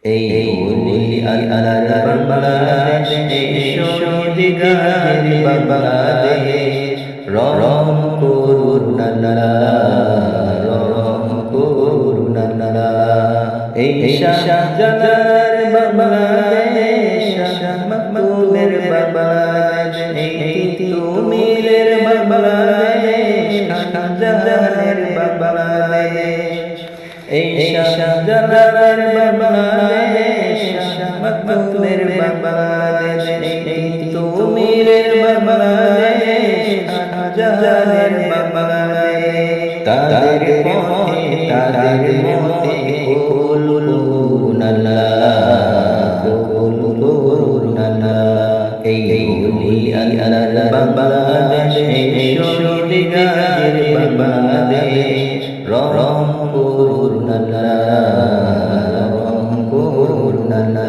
এই বলি আল্লাহর বাংলাদেশ, এই শহীদগার বাংলাদেশ, রহম করুন আল্লাহ, রহম করুন আল্লাহ। এই শাহজালার বাংলাদেশ, শাহ মাহমুদের বাংলাদেশ, এই তিতুমিরের বাংলাদেশ, শাহজাহানের বাংলাদেশ। এই শাহজালার বাংলাদেশ, শাহ মাহমুদের বাংলাদেশ, এই তিতুমিরের বাংলাদেশ, শাহজাহানের বাংলাদেশ। তাদের পথে তাদের মতে কবুল আল্লাহ, কবুল আল্লাহ। এই বলি আল্লাহর বাংলাদেশ, এই শহীদগার বাংলাদেশ, রহম করুন আল্লাহ, রহম করুন আল্লাহ।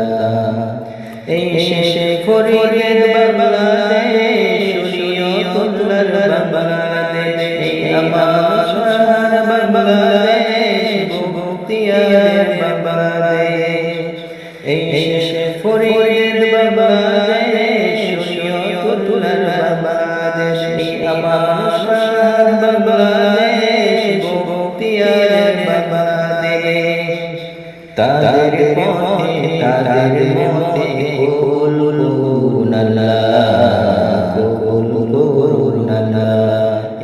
এই শেখ ফরিদের বাংলাদেশ, শরীয়তুল্লাহর বাংলাদেশ, এই আমার শাহর বাংলাদেশ, মুক্তিয়ারের বাংলাদেশ। এই শেখ ফরিদের বাংলাদেশ, শরীয়তুল্লাহর বাংলাদেশ, এই আমার শাহর বাংলাদেশ, মুক্তিয়ারের বাংলাদেশ। তাদের পথে তাদের মতে কবুল আল্লাহ, কবুল আল্লাহ।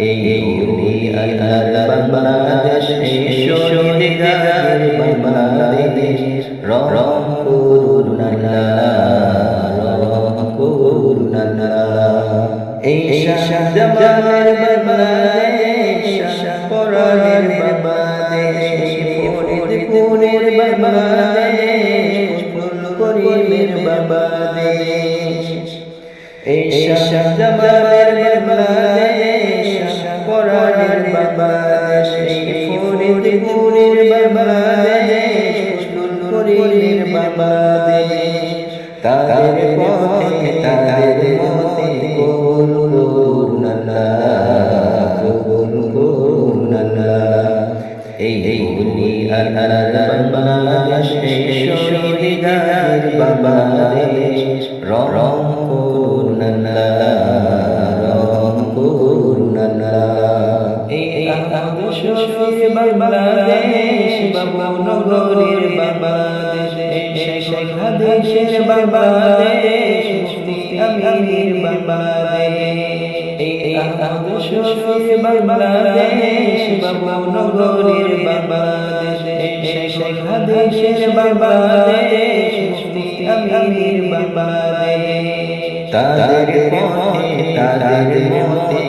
এই বলি আল্লাহর বাংলাদেশ, এই শহীদগার বাংলাদেশ, রহম করুন আল্লাহ, রহম করুন আল্লাহ। এই শাহজালার বাংলাদেশ, শাহ পরানের বাংলাদেশ, ফরিদপুরের বাংলাদেশ, করিমের বাংলাদেশ। এই শাহজালার বাংলাদেশ, শাহ পরানের বাংলাদেশ, ফরিদপুরের বাংলাদেশ, করিমের বাংলাদেশ। তাদের পথে তাদের মতে কবুল করুন আল্লাহ, কবুল করুন আল্লাহ। এই বলি আল্লাহর বাংলাদেশ, এই শহীদগার বাংলাদেশ, রহম করুন আল্লাহ, রহম করুন আল্লাহ। এই আহমদ শফির বাংলাদেশ, বাবুনগরের বাংলাদেশ, এই শেখ হাদিসের বাংলাদেশ, মুফতি আমির বাংলাদেশ। এই আহমদ শফির বাংলাদেশ, বাবুনগরের বাংলাদেশ, এই শেখ হাদিসের বাংলাদেশ, মুফতি আমির বাংলাদেশ। তাদের পথে তাদের মতে